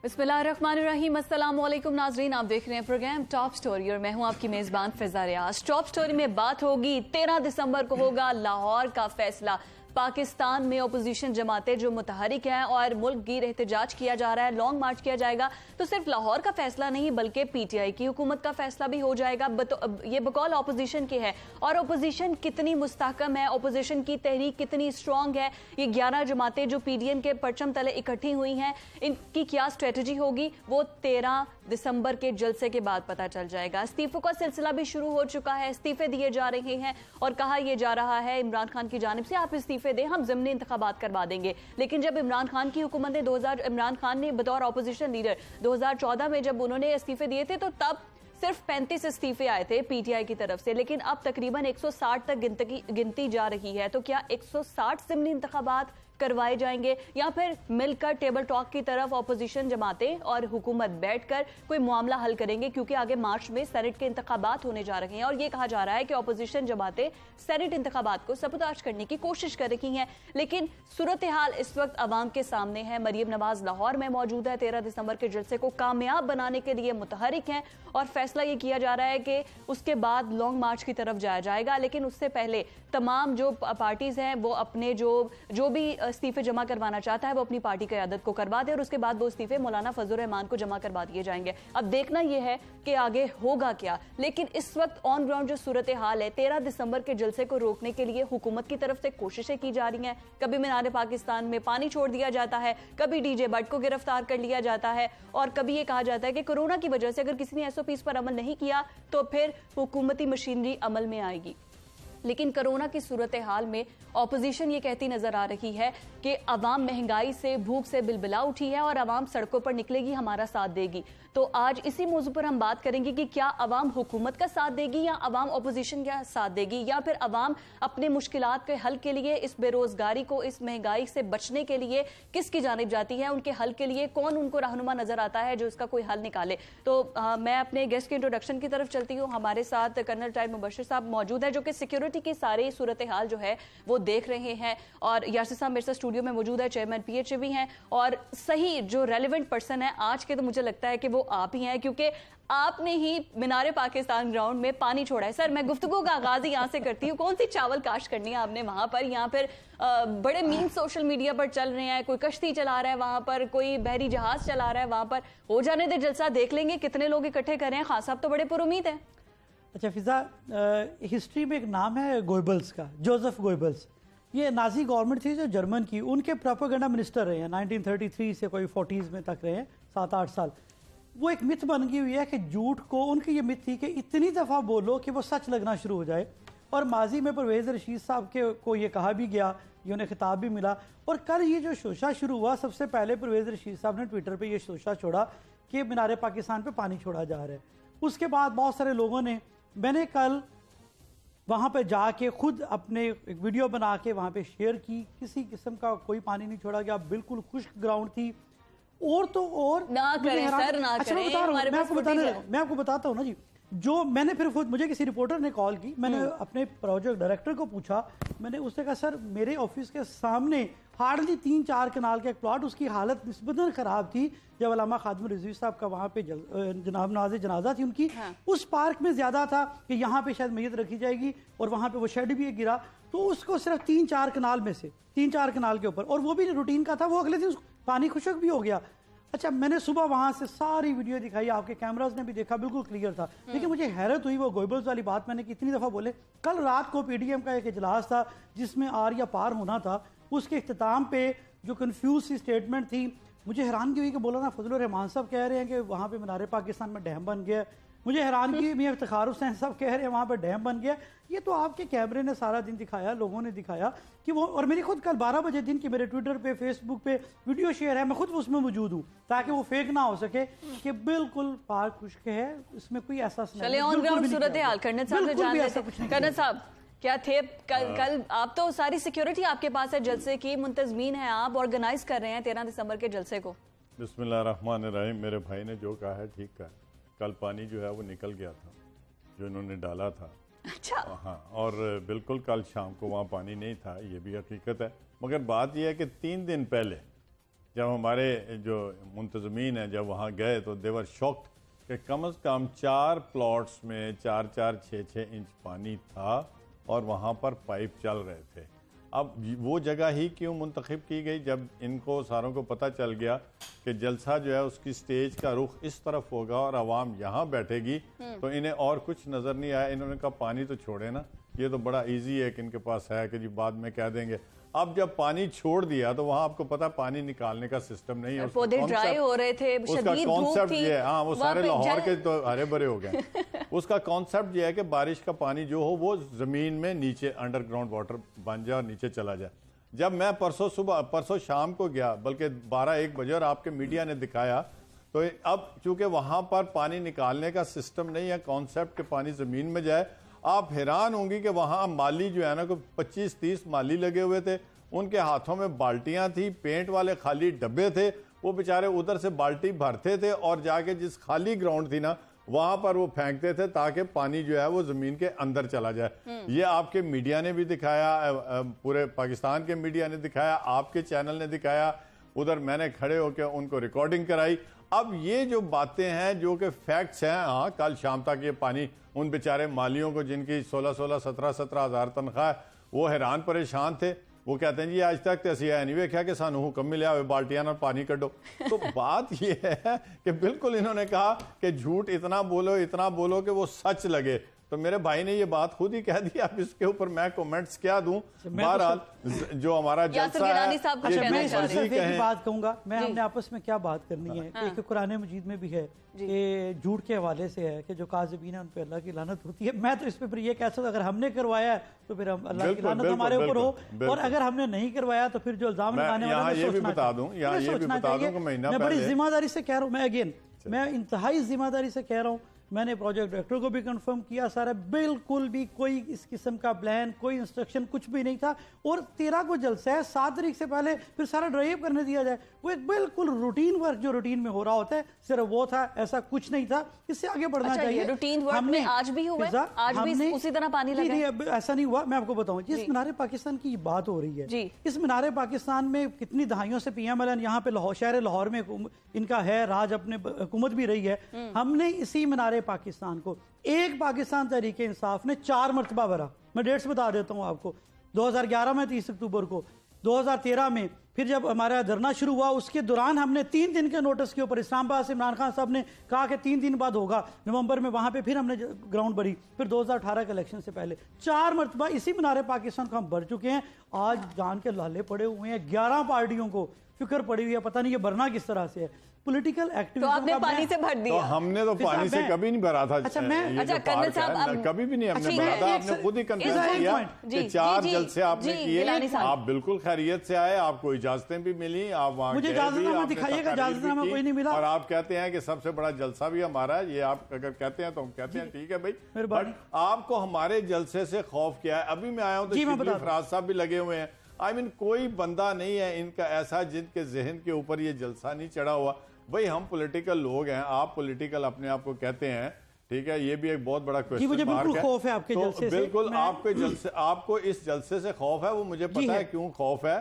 बिस्मिल्लाहिर्रहमानिर्रहीम, अस्सलाम वालेकुम नाजरीन। आप देख रहे हैं प्रोग्राम टॉप स्टोरी और मैं हूं आपकी मेजबान फिजा रियाज। टॉप स्टोरी में बात होगी 13 दिसंबर को होगा लाहौर का फैसला। पाकिस्तान में अपोजिशन जमातें जो मुतहरिक हैं और मुल्क गिर एहतजाज किया जा रहा है, लॉन्ग मार्च किया जाएगा, तो सिर्फ लाहौर का फैसला नहीं बल्कि पीटीआई की हुकूमत का फैसला भी हो जाएगा। ये बकौल अपोजिशन के है और अपोजिशन कितनी मुस्तहकम है, अपोजिशन की तहरीक कितनी स्ट्रांग है, ये 11 जमातें जो पीडीएम के परचम तले इकट्ठी हुई हैं, इनकी क्या स्ट्रेटजी होगी वो 13 दिसंबर के जलसे के बाद पता चल जाएगा। इस्तीफों का सिलसिला भी शुरू हो चुका है, इस्तीफे दिए जा रहे हैं और कहा यह जा रहा है इमरान खान की जानिब से आप इस्तीफे दें, हम ज़िमनी इंतखाबात करवा देंगे। लेकिन जब इमरान खान की हुकूमत ने इमरान खान ने बतौर अपोजिशन लीडर 2014 में जब उन्होंने इस्तीफे दिए थे तो तब सिर्फ 35 इस्तीफे आए थे पीटीआई की तरफ से, लेकिन अब तकरीबन 160 तक गिनती जा रही है। तो क्या 160 ज़िमनी इंतखाबात करवाए जाएंगे या फिर मिलकर टेबल टॉक की तरफ अपोजिशन जमातें और हुकूमत बैठकर कोई मामला हल करेंगे? क्योंकि आगे मार्च में सेनेट के इंतखाबात होने जा रहे हैं और ये कहा जा रहा है कि अपोजिशन जमातें सेनेट इंतखाबात को सबूताज करने की कोशिश कर रही हैं। लेकिन सूरत हाल इस वक्त अवाम के सामने है। मरियम नवाज लाहौर में मौजूद है, 13 दिसंबर के जलसे को कामयाब बनाने के लिए मुतहरिक हैं और फैसला ये किया जा रहा है कि उसके बाद लॉन्ग मार्च की तरफ जाया जाएगा। लेकिन उससे पहले तमाम जो पार्टीज हैं वो अपने जो भी इस्तीफे जमा करवाना चाहता है वो अपनी पार्टी क़यादत को करवा दे और उसके बाद वो इस्तीफे मौलाना फजल रहमान को जमा करवा दिए जाएंगे। अब देखना यह है कि आगे होगा क्या। लेकिन इस वक्त ऑन ग्राउंड जो सूरत हाल है, 13 दिसंबर के जलसे को रोकने के लिए हुकूमत की तरफ से कोशिशें की जा रही हैं। कभी मीनार पाकिस्तान में पानी छोड़ दिया जाता है, कभी डीजे बट को गिरफ्तार कर लिया जाता है और कभी ये कहा जाता है कि कोरोना की वजह से अगर किसी ने एसओपीज पर अमल नहीं किया तो फिर हुकूमती मशीनरी अमल में आएगी। लेकिन कोरोना की सूरत हाल में ऑपोजिशन ये कहती नजर आ रही है कि अवाम महंगाई से भूख से बिलबिला उठी है और अवाम सड़कों पर निकलेगी, हमारा साथ देगी। तो आज इसी मौजू पर हम बात करेंगे कि क्या अवाम हुकूमत का साथ देगी या अवाम ऑपोजिशन का साथ देगी, या फिर अवाम अपने मुश्किलात के हल के लिए, इस बेरोजगारी को, इस महंगाई से बचने के लिए किसकी जानिब जाती है, उनके हल के लिए कौन उनको रहनुमा नजर आता है जो इसका कोई हल निकाले। तो मैं अपने गेस्ट के इंट्रोडक्शन की तरफ चलती हूँ। हमारे साथ कर्नल टाइम मुबशिर साहब मौजूद है जो कि सिक्योरिटी की सारी सूरत हाल जो है वो देख रहे हैं, और यासिर साहब मेरे साथ स्टूडियो में मौजूद है, चेयरमैन पीएचए भी हैं, और सही जो रेलिवेंट पर्सन है आज के तो मुझे लगता है कि वो आप ही हैं, क्योंकि आपने ही मीनारे पाकिस्तान ग्राउंड में पानी छोड़ा है। सर, मैं गुफ्तगू का आगाज यहाँ से करती हूँ, कौन सी चावल काश करनी है आपने वहां पर? यहाँ पर बड़े मीम सोशल मीडिया पर चल रहे हैं, कोई कश्ती चला रहा है वहां पर, कोई बहरी जहाज चला रहा है वहां पर। हो जाने दे जलसा, देख लेंगे कितने लोग इकट्ठे कर रहे हैं। खान साहब तो बड़े पुरुमीद हैं। अच्छा फिजा, हिस्ट्री में एक नाम है गोइबल्स का, जोसेफ गोइबल्स। ये नाजी गवर्नमेंट थी जो जर्मन की, उनके प्रोपेगेंडा मिनिस्टर रहे हैं 1933 से कोई 40s में तक रहे हैं, 7-8 साल। वो एक मिथ बन गई हुई है कि झूठ को, उनकी ये मिथ थी कि इतनी दफ़ा बोलो कि वो सच लगना शुरू हो जाए। और माजी में परवेज़ रशीद साहब के को ये कहा भी गया, ये उन्हें खिताब भी मिला। और कल ये जो शोशा शुरू हुआ, सबसे पहले परवेज़ रशीद साहब ने ट्विटर पर यह शोशा छोड़ा कि मीनार पाकिस्तान पर पानी छोड़ा जा रहा है। उसके बाद बहुत सारे लोगों ने, मैंने कल वहाँ पे जाके खुद अपने एक वीडियो बना के वहाँ पे शेयर की, किसी किस्म का कोई पानी नहीं छोड़ा गया, बिल्कुल खुश्क ग्राउंड थी। और तो और ना करें सर, ना अच्छा, करें, मैं आपको बताता हूँ ना जी, जो मैंने फिर खुद, मुझे किसी रिपोर्टर ने कॉल की, मैंने अपने प्रोजेक्ट डायरेक्टर को पूछा, मैंने उससे कहा सर मेरे ऑफिस के सामने हार्डली 3-4 कनाल का एक प्लॉट, उसकी हालत निस्बतन खराब थी जब अल्लामा खादिम रिजवी साहब का वहाँ पे जनाब नवाज़े जनाजा थी उनकी। हाँ। उस पार्क में ज्यादा था कि यहाँ पे शायद मैयत रखी जाएगी और वहाँ पे वो शेड भी गिरा, तो उसको सिर्फ 3-4 कनाल में से 3-4 कनाल के ऊपर, और वो भी रूटीन का था, वो अगले दिन पानी खुशक भी हो गया। अच्छा, मैंने सुबह वहां से सारी वीडियो दिखाई, आपके कैमरास ने भी देखा, बिल्कुल क्लियर था। लेकिन मुझे हैरत हुई, वो गोइबल्स वाली बात मैंने कितनी दफा बोले। कल रात को पीडीएम का एक इजलास था जिसमें आर या पार होना था, उसके इख्तिताम पे जो कंफ्यूज सी स्टेटमेंट थी, मुझे हैरानगी हुई कि मौलाना फजल रहमान साहब कह रहे हैं कि वहाँ पे मीनार पाकिस्तान में डैम बन गया। मुझे हैरानगी, मियां इफ्तिखार हुसैन साहब कह रहे हैं वहाँ पर डैम बन गया। ये तो आपके कैमरे ने सारा दिन दिखाया, लोगों ने दिखाया कि वो, और मेरी खुद कल 12 बजे दिन की मेरे ट्विटर पे, फेसबुक पे वीडियो शेयर है, मैं खुद उसमें मौजूद हूँ ताकि वो फेक ना हो सके कि बिल्कुल पार्क खुश्क है, इसमें कोई एहसास नहीं। चले ऑन ग्राउंड सूरत हाल कर्नल साहब क्या थे कल आप तो सारी सिक्योरिटी आपके पास है, जलसे की मुंतजमीन है, आप ऑर्गेनाइज कर रहे हैं 13 दिसंबर के जलसे को। बिस्मिल्लाहिर्रहमानिर्रहीम, मेरे भाई ने जो कहा है ठीक कहा। कल पानी जो है वो निकल गया था जो इन्होंने डाला था। अच्छा। हाँ, और बिल्कुल कल शाम को वहाँ पानी नहीं था, ये भी हकीकत है। मगर बात यह है कि 3 दिन पहले जब हमारे जो मुंतजमीन हैं जब वहाँ गए तो देवर शॉक्ड कि कम से कम 4 प्लॉट्स में 4-4, 6-6 इंच पानी था और वहाँ पर पाइप चल रहे थे। अब वो जगह ही क्यों मुंतखब की गई? जब इनको सारों को पता चल गया कि जलसा जो है उसकी स्टेज का रुख इस तरफ होगा और आवाम यहाँ बैठेगी, तो इन्हें और कुछ नज़र नहीं आया। इन्होंने कहा पानी तो छोड़े ना, ये तो बड़ा इजी है कि इनके पास है कि जी बाद में कह देंगे। अब जब पानी छोड़ दिया तो वहाँ आपको पता पानी निकालने का सिस्टम नहीं है। पौधे ड्राई हो रहे थे, उसका कॉन्सेप्ट ये है, हाँ वो सारे लाहौर के तो हरे भरे हो गए। उसका कॉन्सेप्ट ये है कि बारिश का पानी जो हो वो जमीन में नीचे अंडरग्राउंड वाटर बन जाए और नीचे चला जाए। जब मैं परसों शाम को गया, बल्कि 12-1 बजे, और आपके मीडिया ने दिखाया, तो अब चूंकि वहां पर पानी निकालने का सिस्टम नहीं है, कॉन्सेप्ट के पानी जमीन में जाए, आप हैरान होंगी कि वहां माली जो है ना, कोई 25-30 माली लगे हुए थे, उनके हाथों में बाल्टियां थी, पेंट वाले खाली डब्बे थे, वो बेचारे उधर से बाल्टी भरते थे और जाके जिस खाली ग्राउंड थी ना वहां पर वो फेंकते थे ताकि पानी जो है वो जमीन के अंदर चला जाए। ये आपके मीडिया ने भी दिखाया, पूरे पाकिस्तान के मीडिया ने दिखाया, आपके चैनल ने दिखाया, उधर मैंने खड़े होकर उनको रिकॉर्डिंग कराई। अब ये जो बातें हैं जो कि फैक्ट्स हैं, हाँ कल शाम तक ये पानी उन बेचारे मालियों को जिनकी 16-16, 17-17 हज़ार तनख्वाह, वो हैरान परेशान थे। वो कहते हैं जी आज तक तो असी नहीं वेख्या कि सानू हुक्म मिले बाल्टियां ना पानी कड्डो। तो बात ये है कि बिल्कुल इन्होंने कहा कि झूठ इतना बोलो कि वो सच लगे। तो मेरे भाई ने ये बात खुद ही कह दी, अब इसके ऊपर मैं कमेंट्स क्या दूं। बहरहाल जो हमारा जलसा है, मैं इसकी बात कहूंगा, मैं हमने आपस में क्या बात करनी है। एक कुरान मजीद में भी है कि झूठ के हवाले से है कि जो काज़िबीन है उन पे अल्लाह की लानत होती है। मैं तो इस पे ये कह सकता, अगर हमने करवाया है तो फिर हम अल्लाह की लानत हमारे ऊपर हो, और अगर हमने नहीं करवाया तो फिर जो इल्जाम लगाने वाला है, ये भी बता दूं, मैं बड़ी जिम्मेदारी से कह रहा हूँ, मैं इंतहाई जिम्मेदारी से कह रहा हूँ। मैंने प्रोजेक्ट डायरेक्टर को भी कंफर्म किया, सारा बिल्कुल भी कोई इस किस्म का प्लान, कोई इंस्ट्रक्शन कुछ भी नहीं था। और 13 को जलसा है, 7 तारीख से पहले फिर सारा ड्राइव करने दिया जाए, वो एक बिल्कुल रूटीन वर्क जो रूटीन में हो रहा होता है, सिर्फ वो था, ऐसा कुछ नहीं था। इससे आगे बढ़ना चाहिए। रूटीन वर्क में आज भी हुआ, आज भी उसी तरह पानी लगा। नहीं, ऐसा नहीं हुआ। मैं आपको बताऊं, जिस मीनार पाकिस्तान की बात हो रही है, इस मीनार पाकिस्तान में कितनी दहाइयों से PMLN यहाँ पे शहर लाहौर में इनका है राज, अपने हुकूमत भी रही है। हमने इसी मीनार पाकिस्तान को एक पाकिस्तान तहरीक इंसाफ ने 4 मरतबा भरा। मैं डेट्स बता देता हूं आपको, 2011 में 30 अक्टूबर को, 2013 में, फिर जब हमारा धरना शुरू हुआ उसके दौरान हमने 3 दिन के नोटिस के ऊपर, इस्लामाबाद से इमरान खान साहब ने कहा कि 3 दिन बाद होगा, नवंबर में, वहां पे फिर हमने ग्राउंड भरी। फिर 2018 के इलेक्शन से पहले 4 मरतबा इसी मीनार पाकिस्तान को हम भर चुके हैं। आज जान के लाले पड़े हुए हैं, 11 पार्टियों को फिक्र पड़ी हुई है, पता नहीं ये भरना किस तरह से है। पॉलिटिकल एक्टिविज्म तो आपने पानी से भर दिया। तो हमने तो पानी से कभी नहीं भरा था। अच्छा कर्नल साहब, कभी भी नहीं हमने भरा था। आपने खुद ही कंफर्म किया कि 4 जलसे आपने किए, आप बिल्कुल खैरियत से आए, आपको इजाजतें भी मिली, आप वहाँ मुझे इजाजतनामा दिखाइएगा, इजाजतनामा कोई नहीं मिला। और आप कहते हैं कि सबसे बड़ा जलसा भी हमारा है, ये आप अगर कहते हैं तो हम कहते हैं ठीक है भाई, बट आपको हमारे जलसे से खौफ क्या है? अभी मैं आया हूँ तो फराज साहब भी लगे हुए हैं। आई मीन कोई बंदा नहीं है इनका ऐसा जिनके जहन के ऊपर ये जलसा नहीं चढ़ा हुआ। भाई हम पॉलिटिकल लोग हैं, आप पॉलिटिकल अपने आप को कहते हैं, ठीक है, ये भी एक बहुत बड़ा क्वेश्चन मुझे मार्क है। खौफ है आपके तो जलसे बिल्कुल आपके जलसे, आपको इस जलसे से खौफ है, वो मुझे पता है क्यों खौफ है।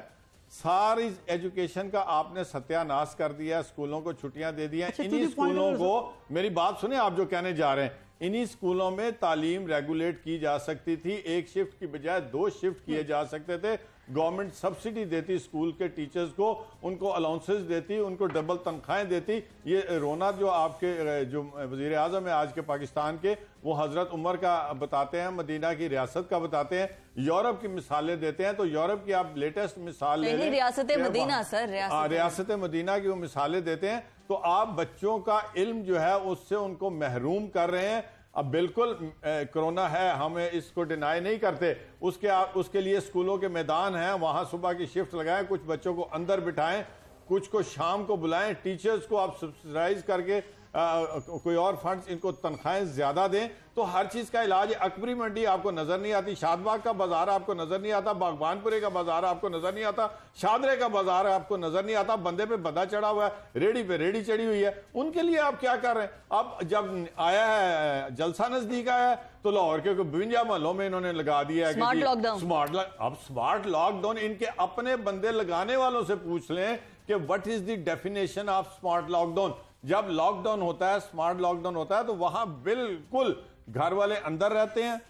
सारी एजुकेशन का आपने सत्यानाश कर दिया, स्कूलों को छुट्टियां दे दी। इन्हीं स्कूलों को, मेरी बात सुने आप जो कहने जा रहे हैं, इन्हीं स्कूलों में तालीम रेगुलेट की जा सकती थी, 1 शिफ्ट की बजाय 2 शिफ्ट किए जा सकते थे। गवर्नमेंट सब्सिडी देती स्कूल के टीचर्स को, उनको अलाउंसेस देती, उनको डबल तनख्वाहें देती। ये रोना जो आपके जो वजीर आजम है आज के पाकिस्तान के, वो हजरत उमर का बताते हैं, मदीना की रियासत का बताते हैं, यूरोप की मिसालें देते हैं। तो यूरोप की आप लेटेस्ट मिसाल ले लें, रियासत मदीना सर, रियासत मदीना की वो मिसालें देते हैं। तो आप बच्चों का इल्म जो है उससे उनको महरूम कर रहे हैं। अब बिल्कुल कोरोना है, हम इसको डिनाई नहीं करते, उसके लिए स्कूलों के मैदान हैं, वहां सुबह की शिफ्ट लगाएं, कुछ बच्चों को अंदर बिठाएं, कुछ को शाम को बुलाएं, टीचर्स को आप सब्सिडाइज करके कोई और फंड्स, इनको तनख्वाहें ज्यादा दें तो हर चीज का इलाज है। अकबरी मंडी आपको नजर नहीं आती, शादबाग का बाजार आपको नजर नहीं आता, बागबानपुरे का बाजार आपको नजर नहीं आता, शादरे का बाजार आपको नजर नहीं आता, बंदे पे बंदा चढ़ा हुआ है, रेडी पे रेडी चढ़ी हुई है, उनके लिए आप क्या कर रहे हैं? अब जब आया है जलसा नजदीक आया है तो लाहौर के 52 महलों में इन्होंने लगा दिया है स्मार्ट लॉकडाउन। अब स्मार्ट लॉकडाउन इनके अपने बंदे लगाने वालों से पूछ लें कि what is the definition of smart lockdown. जब लॉकडाउन होता है, स्मार्ट लॉकडाउन होता है, तो वहां बिल्कुल घर वाले अंदर रहते हैं,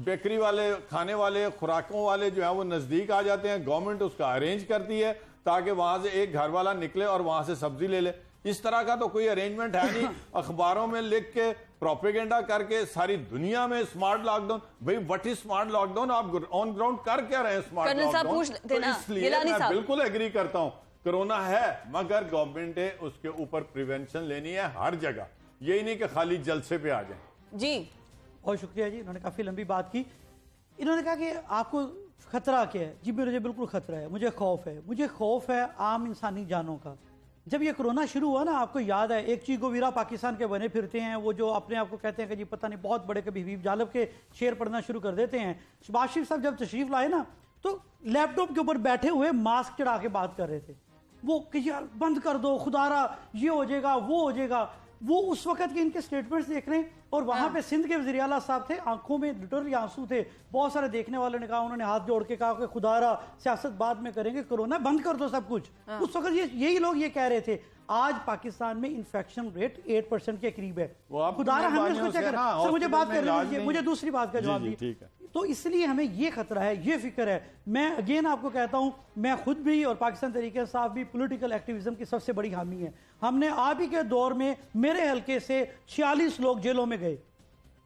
बेकरी वाले, खाने वाले, खुराकों वाले जो है वो नजदीक आ जाते हैं। गवर्नमेंट उसका अरेंज करती है ताकि वहां से एक घर वाला निकले और वहां से सब्जी ले ले। इस तरह का तो कोई अरेंजमेंट है नहीं। अखबारों में लिख के प्रोपेगेंडा करके सारी दुनिया में स्मार्ट लॉकडाउन, भाई व्हाट इज स्मार्ट लॉकडाउन? आप ऑन ग्राउंड कर क्या रहे हैं स्मार्ट लॉकडाउन? तो इसलिए मैं बिल्कुल एग्री करता हूं, कोरोना है मगर गवर्नमेंट है उसके ऊपर प्रिवेंशन लेनी है हर जगह, यही नहीं कि खाली जलसे पे आ जाए। जी बहुत शुक्रिया जी, इन्होंने काफी लंबी बात की। इन्होंने कहा कि आपको खतरा क्या है? जी मुझे बिल्कुल खतरा है, मुझे खौफ है आम इंसानी जानों का। जब ये कोरोना शुरू हुआ ना, आपको याद है एक चीगो वीरा पाकिस्तान के बने फिरते हैं, वो जो अपने आप को कहते हैं कि जी पता नहीं बहुत बड़े, कभी हबीब जालब के शेर पढ़ना शुरू कर देते हैं। शहबाज शरीफ साहब जब तशरीफ लाए ना तो लैपटॉप के ऊपर बैठे हुए मास्क चढ़ा के बात कर रहे थे, वो कि यार बंद कर दो खुदारा, ये हो जाएगा वो हो जाएगा। वो उस वक्त के इनके स्टेटमेंट्स देख रहे हैं और वहां पे सिंध के वज़ीर आला साहब थे, आंखों में लिटरली आंसू थे। बहुत सारे देखने वालों ने कहा, उन्होंने हाथ जोड़ के कहा कि खुदारा सियासत बाद में करेंगे, कोरोना बंद कर दो सब कुछ। उस वक्त यही लोग ये कह रहे थे। आज पाकिस्तान में इन्फेक्शन रेट 8% के करीब है। खुदारा हमें उसको चेक सर, मुझे बात करने दीजिए, मुझे दूसरी बात का जवाब दीजिए। तो इसलिए हमें ये खतरा है, ये फिक्र है। मैं अगेन आपको कहता हूं, मैं खुद भी और पाकिस्तान तरीके साहब भी पॉलिटिकल एक्टिविज्म की सबसे बड़ी हामी है। हमने आप ही के दौर में मेरे हल्के से 46 लोग जेलों में गए।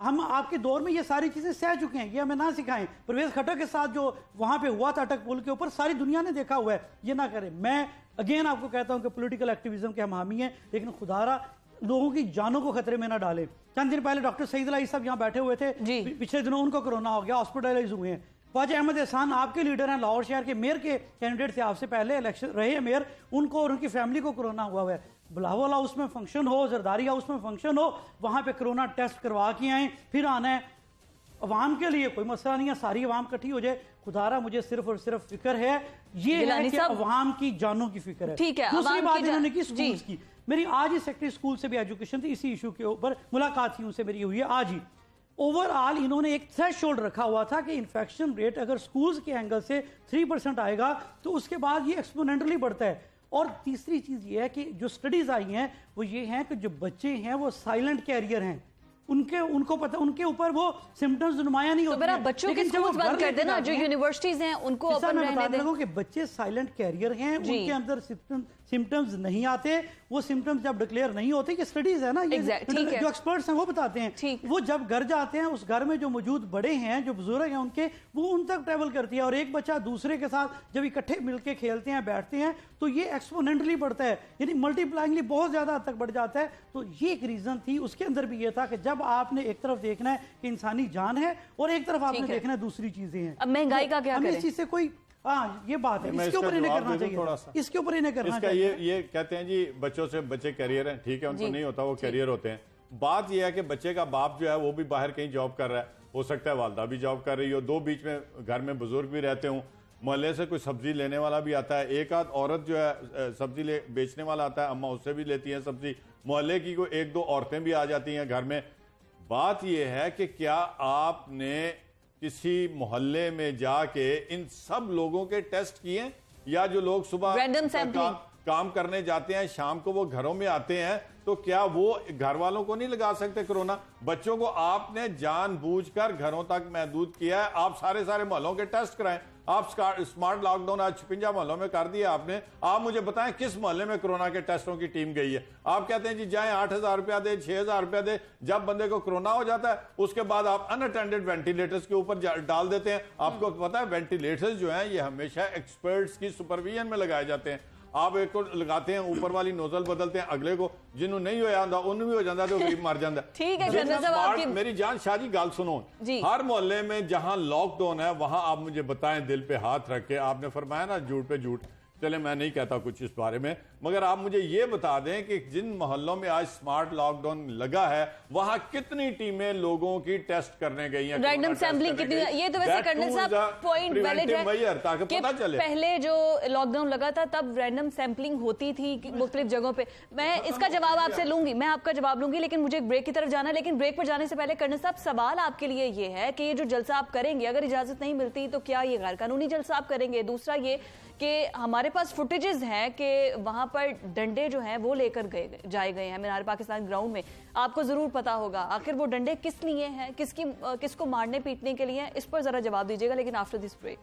हम आपके दौर में ये सारी चीजें सह चुके हैं, ये हमें ना सिखाएं। परवेज खट्टर के साथ जो वहां पे हुआ था अटक पुल के ऊपर, सारी दुनिया ने देखा हुआ है, ये ना करें। मैं अगेन आपको कहता हूं कि पॉलिटिकल एक्टिविज्म के हम हामी हैं, लेकिन खुदारा लोगों की जानों को खतरे में ना डालें। चंद दिन पहले डॉक्टर सईद अली साहब यहाँ बैठे हुए थे, पिछले दिनों उनको कोरोना हो गया, हॉस्पिटलाइज हुए हैं। ख्वाजा अहमद एहसान आपके लीडर हैं, लाहौर शहर के मेयर के कैंडिडेट थे, आपसे पहले इलेक्शन रहे मेयर, उनको और उनकी फैमिली को कोरोना हुआ है। बिलावल हाउस में फंक्शन हो, जरदारी हाउस में फंक्शन हो, वहां पे कोरोना टेस्ट करवा के आए, फिर आना है। अवाम के लिए कोई मसला नहीं है, सारी अवाम इकट्ठी हो जाए। खुदारा मुझे सिर्फ और सिर्फ फिक्र है ये है कि अवाम की जानों की फिक्र है। ठीक है, दूसरी बात इन्होंने की स्कूल्स की। मेरी आज ही सेक्रेटरी स्कूल से भी एजुकेशन थी, इसी इशू के ऊपर मुलाकात थी उनसे मेरी हुई है आज ही। ओवरऑल इन्होंने एक थ्रेशोल्ड रखा हुआ था कि इन्फेक्शन रेट अगर स्कूल्स के एंगल से 3% आएगा तो उसके बाद ये एक्सपोनेंटली बढ़ता है। और तीसरी चीज ये है कि जो स्टडीज आई हैं वो ये हैं कि जो बच्चे हैं वो साइलेंट कैरियर हैं, उनको पता, उनके ऊपर वो सिम्टम्स नुमाया नहीं होते। तो बच्चों के स्कूल्स बंद कर देना, जो यूनिवर्सिटीज हैं उनको ओपन रहने दें। लोगों के बच्चे साइलेंट कैरियर हैं, उनके अंदर सिम्टम्स नहीं आते, वो सिम्टम्स जब डिक्लेयर नहीं होते, ये स्टडीज है ना, ये जो एक्सपर्ट्स हैं वो बताते हैं। वो जब घर जाते हैं, उस घर में जो मौजूद बड़े हैं, जो बुजुर्ग हैं उनके, वो उन तक ट्रेवल करती है। और एक बच्चा दूसरे के साथ जब इकट्ठे मिलकर खेलते हैं, बैठते हैं, तो ये एक्सपोनेंटली बढ़ता है, यानी मल्टीप्लाइंगली बहुत ज्यादा हद तक बढ़ जाता है। तो ये एक रीजन थी। उसके अंदर भी ये था कि जब आपने एक तरफ देखना है कि इंसानी जान है और एक तरफ आपने देखना है दूसरी चीजें हैं। अब महंगाई का क्या करें? इस चीज से कोई ये बात है, इसके ऊपर इन्हें करना चाहिए, इसके ऊपर इन्हें करना चाहिए। ये कहते हैं जी बच्चों से बच्चे कैरियर हैं, ठीक है, उनको नहीं होता, वो कैरियर होते हैं। बात यह है कि बच्चे का बाप जो है वो भी बाहर कहीं जॉब कर रहा है, हो सकता है वालदा भी जॉब कर रही हो, दो बीच में घर में बुजुर्ग भी रहते हूँ, मोहल्ले से कोई सब्जी लेने वाला भी आता है, एक आध औरत जो है सब्जी बेचने वाला आता है, अम्मा उससे भी लेती है सब्जी, मोहल्ले की कोई एक दो औरतें भी आ जाती हैं घर में। बात यह है कि क्या आपने किसी मोहल्ले में जाके इन सब लोगों के टेस्ट किए, या जो लोग सुबह काम करने जाते हैं शाम को वो घरों में आते हैं, तो क्या वो घर वालों को नहीं लगा सकते कोरोना? बच्चों को आपने जानबूझकर घरों तक महदूद किया है। आप सारे मोहल्लों के टेस्ट कराएं। आप स्मार्ट लॉकडाउन आज 56 मोहल्लों में कर दिया आपने। आप मुझे बताएं किस मोहल्ले में कोरोना के टेस्टों की टीम गई है? आप कहते हैं जी जाएं 8,000 रुपया दे, 6,000 रुपया दे। जब बंदे को कोरोना हो जाता है उसके बाद आप अनअटेंडेड वेंटिलेटर्स के ऊपर डाल देते हैं। आपको पता है वेंटिलेटर्स जो है ये हमेशा एक्सपर्ट्स की सुपरविजन में लगाए जाते हैं। आप एक को लगाते हैं, ऊपर वाली नोजल बदलते हैं, अगले को जिन्हों नहीं हो जाता उन्हें भी हो जाता तो गरीब मर जाता। ठीक है, मेरी जान शाहजी गाल सुनो, हर मोहल्ले में जहां लॉकडाउन है वहां आप मुझे बताएं, दिल पे हाथ रख के, आपने फरमाया ना झूठ पे झूठ, चले मैं नहीं कहता कुछ इस बारे में, मगर आप मुझे ये बता दें कि जिन मोहल्लों में आज स्मार्ट लॉकडाउन लगा है वहां कितनी टीमें लोगों की टेस्ट करने गई हैं, रैंडम सैम्पलिंग कितनी, ये तो वैसे कर्नल साहब पॉइंट वैलिड है ताकि पता चले। पहले जो लॉकडाउन लगा था तब रैंडम सैम्पलिंग होती थी मुख्तलिफ जगहों पे। मैं इसका जवाब आपसे लूंगी, मैं आपका जवाब लूंगी, लेकिन मुझे एक ब्रेक की तरफ जाना है। लेकिन ब्रेक पर जाने से पहले कर्नल साहब सवाल आपके लिए ये है कि ये जो जलसा आप करेंगे, अगर इजाजत नहीं मिलती तो क्या ये गैर कानूनी जलसा आप करेंगे? दूसरा ये कि हमारे पास फुटेजेस हैं कि वहां पर डंडे जो हैं वो लेकर जाए गए हैं मीनार पाकिस्तान ग्राउंड में। आपको जरूर पता होगा आखिर वो डंडे किस लिए हैं, किसको मारने पीटने के लिए हैं, इस पर जरा जवाब दीजिएगा, लेकिन after this break.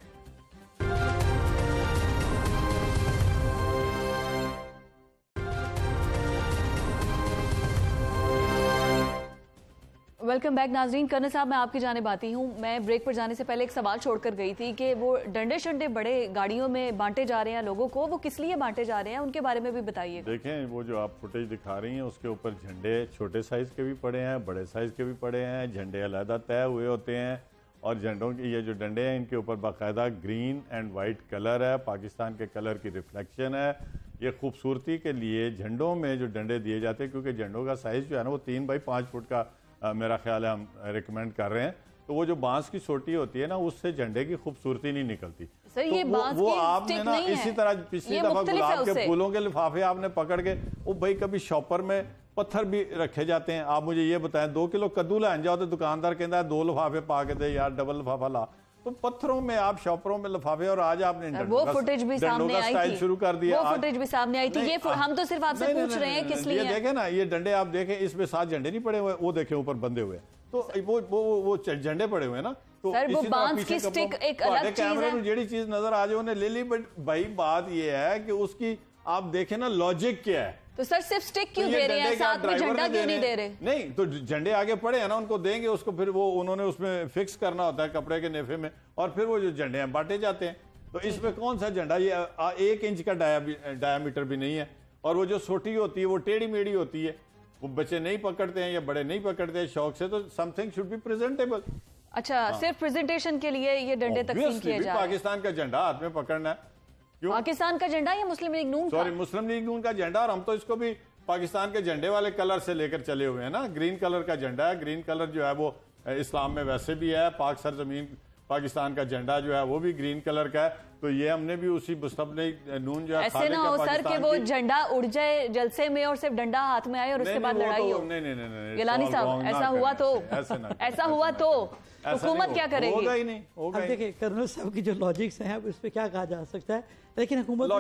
Welcome back नाजरीन। कर्नल साहब, मैं आपकी जानिब आती हूँ। मैं ब्रेक पर जाने से पहले एक सवाल छोड़कर गई थी कि वो डंडे शंडे बड़े गाड़ियों में बांटे जा रहे हैं लोगों को, वो किस लिए बांटे जा रहे हैं, उनके बारे में भी बताइए। देखें, वो जो आप फुटेज दिखा रही हैं उसके ऊपर झंडे छोटे साइज के भी पड़े हैं, बड़े साइज के भी पड़े हैं, झंडे अलहदा तय हुए होते हैं और झंडों के ये जो डंडे हैं इनके ऊपर बाकायदा ग्रीन एंड वाइट कलर है, पाकिस्तान के कलर की रिफ्लेक्शन है। ये खूबसूरती के लिए झंडों में जो डंडे दिए जाते हैं, क्योंकि झंडों का साइज जो है ना वो 3 बाई 5 फुट का मेरा ख्याल है हम रिकमेंड कर रहे हैं। तो वो जो बांस की सोटी होती है ना उससे झंडे की खूबसूरती नहीं निकलती। सर, तो ये वो आपने ना इसी तरह पिछली दफा गुलाब के फूलों के लिफाफे आपने पकड़ के, वो भाई कभी शॉपर में पत्थर भी रखे जाते हैं। आप मुझे ये बताएं, 2 किलो कद्दू लान जाओ तो दुकानदार कहता है 2 लिफाफे पा के दे यार, डबल लिफाफा ला। तो पत्थरों में आप शॉपरों में लिफाफे, और आज आपने वो फुटेज भी सामने आई थी, शुरू कर दिया, वो फुटेज भी सामने आई थी। ये हम तो सिर्फ आपसे पूछ रहे हैं किस लिए। देखें ना, ये डंडे आप देखें, इसमें 7 झंडे नहीं पड़े हुए, वो देखें ऊपर बंधे हुए, तो वो झंडे पड़े हुए ना। तो सर, वो बांस की स्टिक एक अलग चीज कैमरे है। में जेडी चीज नजर आ जाए उन्हें ले ली, बट भाई बात ये है कि उसकी आप देखें ना लॉजिक क्या है। तो सर सिर्फ स्टिक क्यों दे रहे हैं, साथ में झंडा क्यों नहीं दे रहे? नहीं, तो झंडे आगे पड़े हैं ना, उनको देंगे, उसको फिर वो उन्होंने उसमें फिक्स करना होता है कपड़े के नेफे में, और फिर वो जो झंडे हैं बांटे जाते हैं। तो इसमें कौन सा झंडा, ये 1 इंच का डायामीटर भी नहीं है, और वो जो सोटी होती है वो टेढ़ी मेढ़ी होती है, वो बच्चे नहीं पकड़ते हैं या बड़े नहीं पकड़ते हैं शौक से, तो समथिंग शुड बी प्रेजेंटेबल। अच्छा, सिर्फ प्रेजेंटेशन के लिए ये डंडे तकसीम किए जा रहे हैं। पाकिस्तान का झंडा हाथ में पकड़ना है, क्यों? पाकिस्तान का झंडा या मुस्लिम लीग नून? सॉरी, मुस्लिम लीग नून का झंडा, और हम तो इसको भी पाकिस्तान के झंडे वाले कलर से लेकर चले हुए हैं ना। ग्रीन कलर का झंडा है, ग्रीन कलर जो है वो इस्लाम में वैसे भी है, पाक सरजमीन पाकिस्तान का झंडा जो है वो भी ग्रीन कलर का है। तो ये हमने भी उसी मुस्लिम नून जो है, ऐसे ना हो सर कि वो झंडा उड़ जाए जलसे में और सिर्फ डंडा हाथ में आए और उसके बाद लड़ाई हो। नहीं, गिलानी साहब, ऐसा हुआ तो ऐसा हुआ तो हुकूमत क्या करेगी? होगा ही नहीं, होगा ही। देखिए कर्नल साहब की जो लॉजिक्स हैं उस पर क्या कहा जा सकता है, लेकिन हुकूमत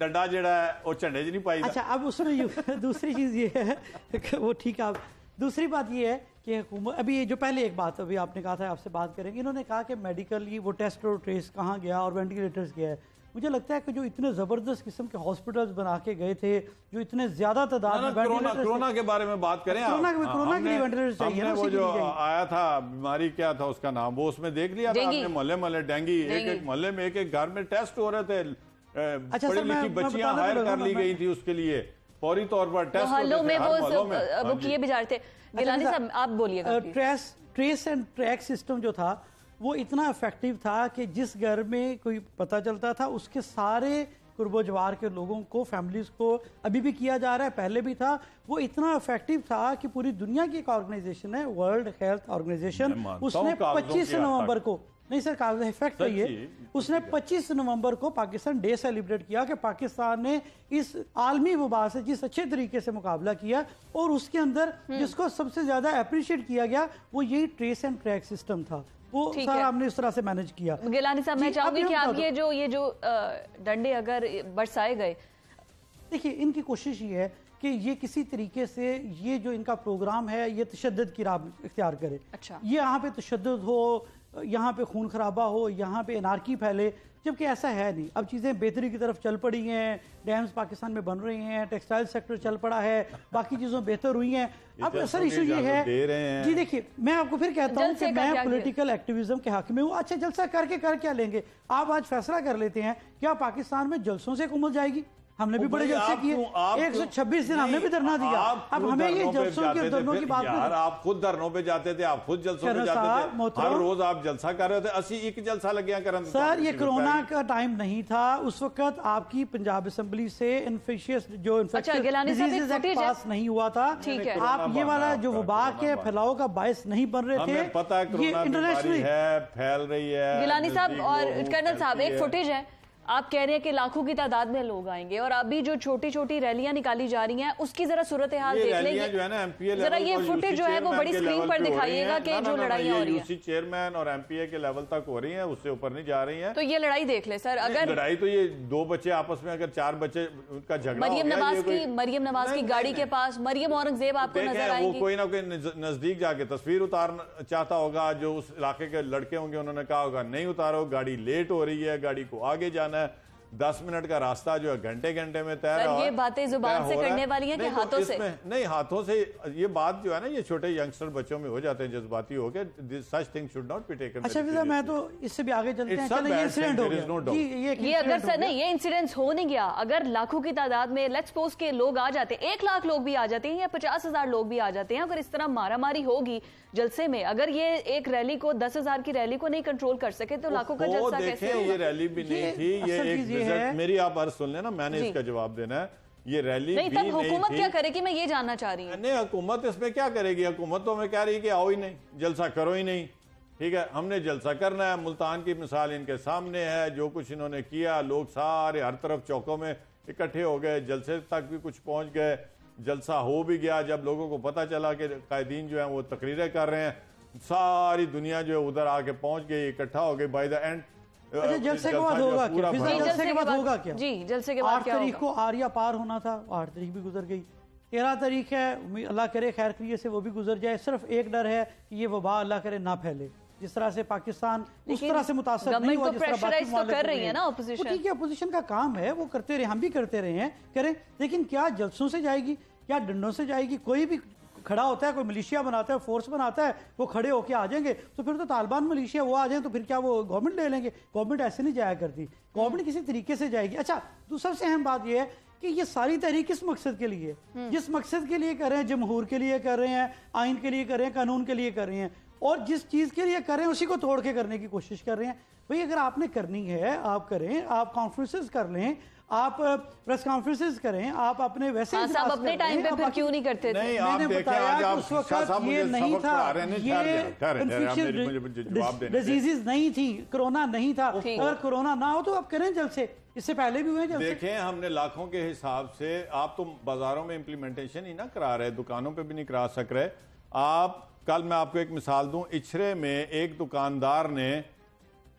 डंडा जड़ा है वो झंडे नहीं पाई। अच्छा, अब उसमें दूसरी चीज ये है कि वो ठीक है। दूसरी बात ये है कि हुकूमत, अभी ये जो पहले एक बात अभी आपने कहा था आपसे बात करेंगे, इन्होंने कहा कि मेडिकली वो टेस्ट और ट्रेस कहाँ गया और वेंटिलेटर्स गया है। मुझे लगता है कि जो इतने जबरदस्त किस्म के हॉस्पिटल्स बना के गए थे, जो इतने ज्यादा तादाद में कोरोना के बारे में बात करें, कोरोना के लिए वेंटिलेटर्स चाहिए। वो जो आया था बीमारी, क्या था उसका नाम, वो उसमें देख लिया था आपने, मोहल्ले डेंगू, एक मोहल्ले में एक घर में टेस्ट हो रहे थे। पढ़ी लिखी बच्चियां हायर कर ली गई थी उसके लिए, फौरी तौर पर टेस्ट मोहल्लों में वो किए भी जा रहे थे। गिलानी साहब आप बोलिएगा। ट्रेस एंड ट्रैक सिस्टम जो था वो इतना इफेक्टिव था कि जिस घर में कोई पता चलता था उसके सारे कुर्बो जवार के लोगों को, फैमिलीज को, अभी भी किया जा रहा है, पहले भी था, वो इतना इफेक्टिव था कि पूरी दुनिया की एक ऑर्गेनाइजेशन है, वर्ल्ड हेल्थ ऑर्गेनाइजेशन, उसने 25 नवंबर को, नहीं सर कागज इफेक्ट है ये, उसने 25 नवंबर को पाकिस्तान डे सेलिब्रेट किया कि पाकिस्तान ने इस आलमी वबा से जिस अच्छे तरीके से मुकाबला किया, और उसके अंदर जिसको सबसे ज्यादा अप्रिशिएट किया गया वो यही ट्रेस एंड ट्रैक सिस्टम था, वो सारा हमने इस तरह से मैनेज किया। गिलानी साहब, मैं चाहूंगी कि आप ये जो डंडे अगर बरसाए गए, देखिए इनकी कोशिश ये है कि ये किसी तरीके से ये जो इनका प्रोग्राम है ये तशद्दुद की राह इख्तियार करे। अच्छा, ये यहाँ पे तशद्दुद हो, यहाँ पे खून खराबा हो, यहाँ पे एनार्की फैले, जबकि ऐसा है नहीं। अब चीज़ें बेहतरी की तरफ चल पड़ी हैं, डैम्स पाकिस्तान में बन रहे हैं, टेक्सटाइल सेक्टर चल पड़ा है, बाकी चीज़ों बेहतर हुई हैं। अब असल इशू ये है जी, देखिए मैं आपको फिर कहता हूँ कि मैं पॉलिटिकल एक्टिविज्म के हक में हूँ। अच्छा, जलसा करके कर क्या लेंगे? आप आज फैसला कर लेते हैं क्या पाकिस्तान में जलसों से हुकूमत जाएगी? हमने भी बड़े जलसे किए, 126 दिन हमने भी धरना दिया। अब हमें ये जलसों की धरनों की बात यार, आप खुद धरनों पे जाते थे, आप खुद जलसों पे जाते थे, हर रोज आप जलसा कर रहे थे। असी एक जलसा लग गया करन। सर ये कोरोना का टाइम नहीं था उस वक्त, आपकी पंजाब असेंबली से इन्फेक्शियस जो इन्फेक्शन पास नहीं हुआ था। आप ये वाला जो वबा के फैलाव का बायस नहीं बन रहे थे। पता है कोरोना बीमारी है, फैल रही है। गिलानी साहब और कर्नल साहब, एक फुटेज है, आप कह रहे हैं कि लाखों की तादाद में लोग आएंगे और अभी जो छोटी छोटी रैलियां निकाली जा रही हैं उसकी जरा सूरत हाल देख लेंगे। जरा ये फुटेज जो है वो बड़ी स्क्रीन पर दिखाइएगा कि जो लड़ाइयां हो रही हैं चेयरमैन और एमपीए के लेवल तक हो रही हैं, उससे ऊपर नहीं जा रही हैं। तो ये लड़ाई देख ले सर, अगर लड़ाई तो ये 2 बच्चे आपस में, अगर 4 बच्चे का झगड़ा, मरियम नवाज की गाड़ी के पास मरियम औरंगजेब आपको नजर आएंगी। कोई ना कोई नजदीक जाके तस्वीर उतारना चाहता होगा, जो उस इलाके के लड़के होंगे उन्होंने कहा होगा नहीं उतारो, गाड़ी लेट हो रही है, गाड़ी को आगे जाना है, 10 मिनट का रास्ता जो है घंटे घंटे में तय रहा है। ये बातें जुबान से करने वाली हैं कि हाथों से? नहीं, हाथों से ये बात जो है ना, ये छोटे यंगस्टर बच्चों में हो जाते हैं जज्बाती हो के। Such thing should not be taken. अच्छा फिजा, मैं तो इससे भी आगे चलते हैं, चलो ये इंसिडेंट हो गया ये अगर सर नहीं, ये इंसिडेंट हो नहीं गया, अगर लाखों की तादाद में लेट्स सपोज के लोग आ जाते, 1 लाख लोग भी आ जाते हैं या 50,000 लोग भी आ जाते हैं, अगर इस तरह मारामारी होगी जलसे में, अगर ये एक रैली को 10,000 की रैली को नहीं कंट्रोल कर सके तो लाखों का जलसा कैसे होगा? ये रैली भी नहीं थी, ये एक मेरी आप अर्ज सुन लेना, मैंने इसका जवाब देना है। ये रैली नहीं, तब हुकूमत क्या करेगी, मैं ये जानना चाह रही हूँ। नहीं, हुकूमत इसमें क्या करेगी? हुकूमत तो हमें कह रही है कि आओ ही नहीं, जलसा करो ही नहीं। ठीक है, हमने जलसा करना है। मुल्तान की मिसाल इनके सामने है, जो कुछ इन्होंने किया, लोग सारे हर तरफ चौकों में इकट्ठे हो गए, जलसे तक भी कुछ पहुंच गए, जलसा हो भी गया। जब लोगों को पता चला कि कायदीन जो है वो तकरीरें कर रहे हैं, सारी दुनिया जो है उधर आके पहुंच गई, इकट्ठा हो गई। बाय द एंड जलसे के बाद होगा क्या? जलसे के बाद होगा क्या? जी, जलसे के बाद 8 तारीख को आर्या पार होना था, 8 तारीख भी गुजर गई। 13 तारीख है, अल्लाह करे खैर करिए से वो भी गुजर जाए। सिर्फ एक डर है कि ये वबा अल्लाह करे ना फैले, जिस तरह से पाकिस्तान उस तरह से मुतासर नहीं हुआ, जिस तरह प्रेशराइज तो कर रही है ना अपोजिशन। ठीक है, अपोजिशन का काम है, वो करते रहे, हम भी करते रहे हैं, करें। लेकिन क्या जलसों से जाएगी, क्या डंडों से जाएगी? कोई भी खड़ा होता है, कोई मिलिशिया बनाता है, फोर्स बनाता है, वो खड़े होके आ जाएंगे तो फिर तो तालिबान मिलिशिया वो आ जाए तो फिर क्या वो गवर्नमेंट ले लेंगे? गवर्नमेंट ऐसे नहीं जाया करती, गवर्नमेंट किसी तरीके से जाएगी। अच्छा, दूसरा सबसे अहम बात यह है कि ये सारी तहरीक किस मकसद के लिए, जिस मकसद के लिए कर रहे हैं, जमहूर के लिए कर रहे हैं, आइन के लिए कर रहे हैं, कानून के लिए कर रहे हैं, और जिस चीज के लिए कर रहे हैं उसी को तोड़ के करने की कोशिश कर रहे हैं। भाई अगर आपने करनी है आप करें, आप कॉन्फ्रेंसेस कर लें, आप प्रेस कॉन्फ्रेंसेस करें, आप अपने वैसे साहब अपने टाइम पे फिर क्यों नहीं करते थे? मैंने बताया उस वक्त ये नहीं था, ये डिजीजेस नहीं थी, कोरोना नहीं था। अगर कोरोना ना हो तो आप करें जलसे, इससे पहले भी हुए जलसे। देखें, हमने लाखों के हिसाब से, आप तो बाजारों में इम्प्लीमेंटेशन ही ना करा रहे, दुकानों पे भी नहीं करा सक रहे आप। कल मैं आपको एक मिसाल दूं, इछरे में एक दुकानदार ने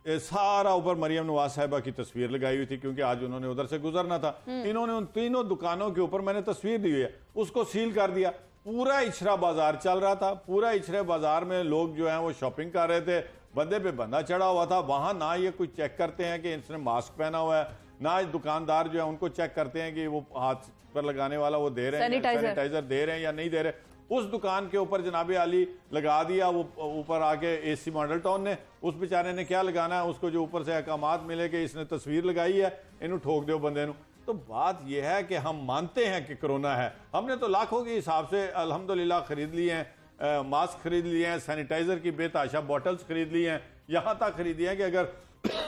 सारा ऊपर मरियम नवाज साहिबा की तस्वीर लगाई हुई थी, क्योंकि आज उन्होंने उधर से गुजरना था। इन्होंने उन तीनों दुकानों के ऊपर, मैंने तस्वीर दी हुई है, उसको सील कर दिया। पूरा इछरा बाजार चल रहा था, पूरा इछरे बाजार में लोग जो हैं वो शॉपिंग कर रहे थे, बंदे पे बंदा चढ़ा हुआ था। वहां ना ये कुछ चेक करते हैं कि इसने मास्क पहना हुआ है, ना दुकानदार जो है उनको चेक करते हैं कि वो हाथ पर लगाने वाला वो दे रहे हैं, सैनिटाइजर दे रहे हैं या नहीं दे रहे। उस दुकान के ऊपर जनाबे आली लगा दिया, वो ऊपर आके एसी मॉडल टाउन ने, उस बेचारे ने क्या लगाना है, उसको जो ऊपर से अहकामात मिले कि इसने तस्वीर लगाई है, इन्हों ठोक दो बंदे नु। तो बात यह है कि हम मानते हैं कि कोरोना है, हमने तो लाखों के हिसाब से अल्हम्दुलिल्लाह खरीद लिए हैं, मास्क खरीद लिए हैं, सैनिटाइजर की बेताशा बॉटल्स खरीद ली हैं, यहां तक खरीदी हैं कि अगर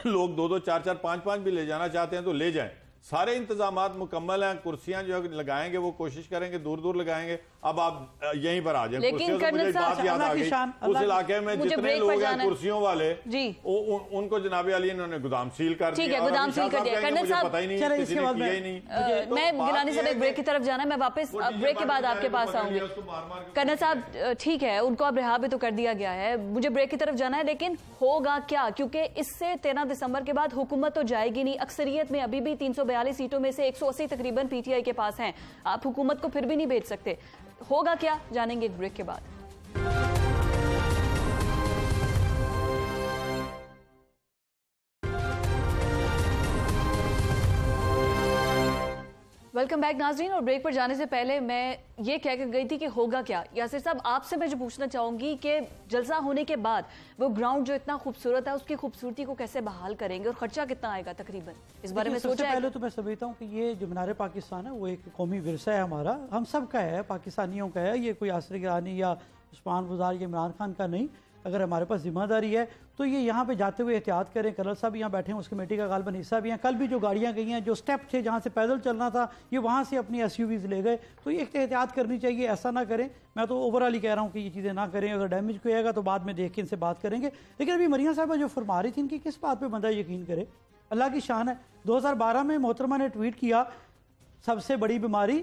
लोग 2-2, 4-4, 5-5 भी ले जाना चाहते हैं तो ले जाएं। सारे इंतजामात मुकम्मल हैं, कुर्सियां जो लगाएंगे वो कोशिश करेंगे दूर दूर लगाएंगे। अब आप यहीं पर आ जाए। लेकिन कर्नल साहब, उस इलाके में जितने लोग हैं कुर्सियों वाले जी, उनको जनाबे अली इन्होंने गोदाम सील कर दिया। गोदाम सील कर दिया। कर्नल साहब, पता ही नहीं, किसी ने किया ही नहीं। मैं गिलानी साहब एक ब्रेक की तरफ जाना है, मैं वापस ब्रेक के बाद आपके पास आऊंगी। कर्नल साहब ठीक है, उनको अब रिहा भी तो कर दिया गया है, मुझे ब्रेक की तरफ जाना है, लेकिन होगा क्या? क्योंकि इससे 13 दिसंबर के बाद हुकूमत तो जाएगी नहीं, अक्सरियत में अभी भी 342 सीटों में से 180 तकरीबन पीटीआई के पास हैं, आप हुकूमत को फिर भी नहीं भेज सकते। होगा क्या, जानेंगे एक ब्रेक के बाद। वेलकम बैक नाजरीन। और ब्रेक पर जाने से पहले मैं ये कह कर गई थी कि होगा क्या। यासिर साहब, आपसे मैं जो पूछना चाहूंगी कि जलसा होने के बाद वो ग्राउंड जो इतना खूबसूरत है उसकी खूबसूरती को कैसे बहाल करेंगे और खर्चा कितना आएगा तकरीबन, इस बारे में सोचा है? पहले तो मैं समझता हूँ कि ये जो मीनार पाकिस्तान है वो एक कौमी विरसा है हमारा, हम सब का है, पाकिस्तानियों का है। ये कोई आसर गिरानी या उस्मान गुजार या इमरान खान का नहीं। अगर हमारे पास जिम्मेदारी है तो ये यहाँ पे जाते हुए एहतियात करें। कर्नल साहब यहाँ बैठे हैं, उस कमेटी का गालबन हिस्सा भी हैं। कल भी जो गाड़ियाँ गई हैं, जो स्टेप थे जहाँ से पैदल चलना था, ये वहाँ से अपनी SUVs ले गए। तो ये एहतियात करनी चाहिए, ऐसा ना करें। मैं तो ओवरऑल ही कह रहा हूँ कि ये चीज़ें ना करें। अगर डैमेज कोई आएगा तो बाद में देख के इनसे बात करेंगे। लेकिन अभी मरियम साहबा जो फरमा रही थी, इनकी किस बात पर बंदा यकीन करे? अल्लाह की शान है। 2012 में मोहतरमा ने ट्वीट किया सबसे बड़ी बीमारी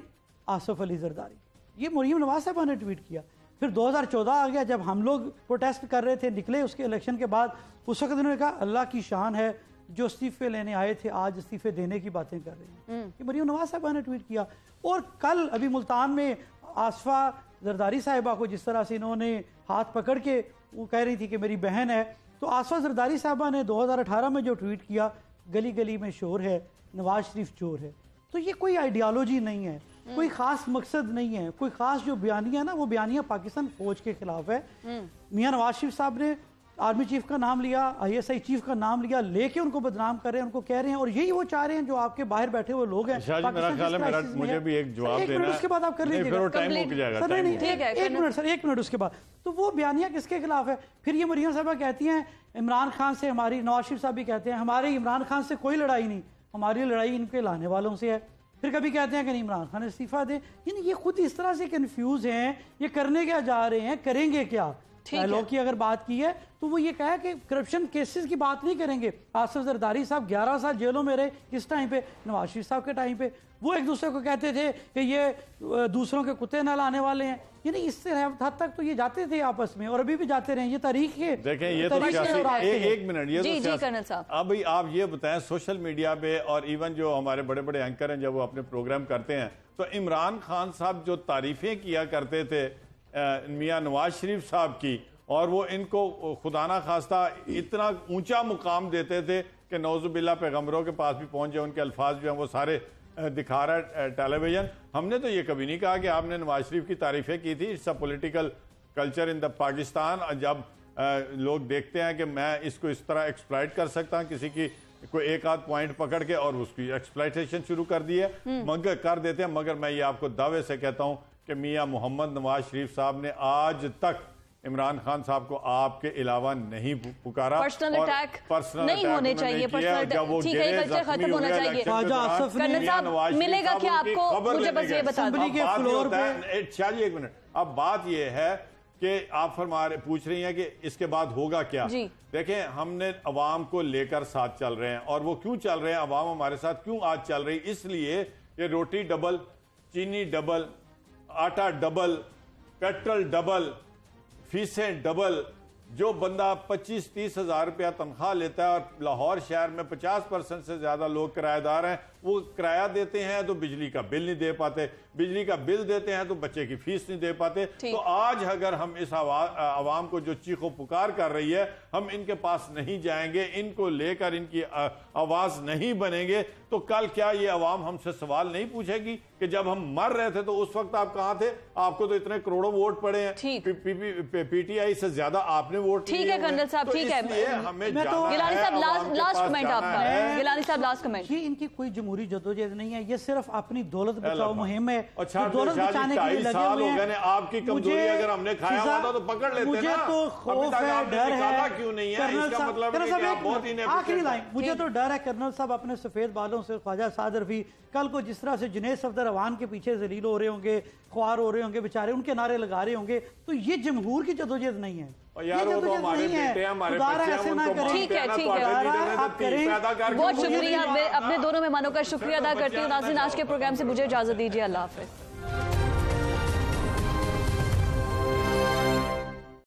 आसफ अली जरदारी, ये मरियम नवाज साहबा ने ट्वीट किया। फिर 2014 आ गया, जब हम लोग प्रोटेस्ट कर रहे थे, निकले उसके इलेक्शन के बाद, उस वक्त उन्होंने कहा अल्लाह की शान है जो इस्तीफे लेने आए थे आज इस्तीफे देने की बातें कर रहे हैं। ये मरियम नवाज साहबा ने ट्वीट किया। और कल अभी मुल्तान में आसफा जरदारी साहिबा को जिस तरह से इन्होंने हाथ पकड़ के वो कह रही थी कि मेरी बहन है, तो आसफा जरदारी साहिबा ने 2018 में जो ट्वीट किया, गली गली में शोर है, नवाज शरीफ चोर है। तो ये कोई आइडियालॉजी नहीं है, कोई खास मकसद नहीं है, कोई खास जो बयानिया ना वो बयानिया पाकिस्तान फौज के खिलाफ है। मियां नवाज शरीफ साहब ने आर्मी चीफ का नाम लिया, ISI चीफ का नाम लिया, लेके उनको बदनाम कर रहे हैं, उनको कह रहे हैं। और यही वो चाह रहे हैं जो आपके बाहर बैठे हुए लोग हैं। मुझे भी एक जवाब देना है, उसके बाद आप कर लीजिएगा। एक मिनट उसके बाद। तो वो बयानिया किसके खिलाफ है? फिर ये मरियम साहबा कहती हैं इमरान खान से हमारी, नवाज शरीफ साहब भी कहते हैं हमारे इमरान खान से कोई लड़ाई नहीं, हमारी लड़ाई इनके लाने वालों से है। फिर कभी कहते हैं कि नहीं इमरान खान इस्तीफा दे। यानी ये खुद इस तरह से कंफ्यूज हैं, ये करने क्या जा रहे हैं, करेंगे क्या? डायलॉग की अगर बात की है तो वो ये कहा कि करप्शन केसेस की बात नहीं करेंगे। आसफ जरदारी साहब 11 साल जेलों में रहे, किस टाइम पे? नवाज शरीफ साहब के टाइम पे। वो एक दूसरे को कहते थे कि ये दूसरों के कुत्ते न लाने वाले हैं। यानी इससे हद तक तो ये जाते थे आपस में और अभी भी जाते रहे। ये तारीख है। देखें ये तो एक मिनट, ये जी कर्नल साहब, अभी आप ये बताएं सोशल मीडिया पे और इवन जो हमारे बड़े बड़े एंकर हैं जब वो अपने प्रोग्राम करते हैं तो इमरान खान साहब जो तारीफें किया करते थे मियां नवाज शरीफ साहब की, और वो इनको खुदा ना खास्ता इतना ऊंचा मुकाम देते थे कि नौजुबिल्ला पैगंबरों के पास भी पहुंचे, उनके अल्फाज जो हैं वो सारे दिखा रहा है टेलीविजन। हमने तो ये कभी नहीं कहा कि आपने नवाज शरीफ की तारीफें की थी। It's a political culture in the Pakistan. जब लोग देखते हैं कि मैं इसको इस तरह एक्सप्लॉइट कर सकता हूं, किसी की कोई एक आध पॉइंट पकड़ के और उसकी एक्सप्लॉइटेशन शुरू कर दी है, मगर कर देते हैं। मगर मैं ये आपको दावे से कहता हूं कि मियां मोहम्मद नवाज शरीफ साहब ने आज तक इमरान खान साहब को आपके अलावा नहीं पुकारा। पर्सनल अटैक नहीं होने चाहिए, जब वो कल्चर खत्म होना चाहिए। मिलेगा क्या आपको? मुझे बस ये बता दो। चलिए एक मिनट, अब बात ये है कि आप पूछ रही हैं कि इसके बाद होगा क्या। देखें, हमने अवाम को लेकर साथ चल रहे हैं, और वो क्यों चल रहे हैं, अवाम हमारे साथ क्यों आज चल रही, इसलिए कि रोटी डबल, चीनी डबल, आटा डबल, पेट्रोल डबल, फीसें डबल। जो बंदा 25-30 हज़ार रुपया तनख्वाह लेता है और लाहौर शहर में 50% से ज्यादा लोग किराएदार हैं, वो किराया देते हैं तो बिजली का बिल नहीं दे पाते, बिजली का बिल देते हैं तो बच्चे की फीस नहीं दे पाते। तो आज अगर हम इस आवाम को जो चीखो पुकार कर रही है, हम इनके पास नहीं जाएंगे, इनको लेकर इनकी आवाज नहीं बनेंगे, तो कल क्या ये आवाम हमसे सवाल नहीं पूछेगी कि जब हम मर रहे थे तो उस वक्त आप कहां थे? आपको तो इतने करोड़ों वोट पड़े हैं, PTI से ज्यादा आपने वोट। ठीक है कर्नल साहब, ठीक है। हमें गिलानी साहब लास्ट कमेंट आपका। गिलानी साहब लास्ट कमेंट। ये इनकी कोई जमहूरी जद्दोजहद नहीं है, ये सिर्फ अपनी दौलत बचाओ मुहिम है। दौलत बचाने के लिए लगे हुए हैं। आपकी कमजोरी अगर हमने खाया हुआ था तो पकड़ लेते। मुझे तो खौफ है, डर है, क्यों नहीं है? इसका मतलब आखिरी लाइन, मुझे तो डर है कर्नल साहब अपने सफेद बालों से, ख्वाजा साद रफी कल को जिस तरह से जुनैद सफदर अवान के पीछे जलील हो रहे होंगे, ख्वार हो रहे होंगे, बेचारे उनके नारे लगा रहे होंगे, तो ये जमहूर की जद्दोजहद नहीं है। यार वो तो हमारे बेटे हैं, हमारे बच्चे हैं, उनको ठीक है आप करें। बहुत शुक्रिया, अपने दोनों मेहमानों का शुक्रिया अदा करती हूँ। नाज़रीन, आज के प्रोग्राम से मुझे इजाजत दीजिए। अल्लाह हाफिज।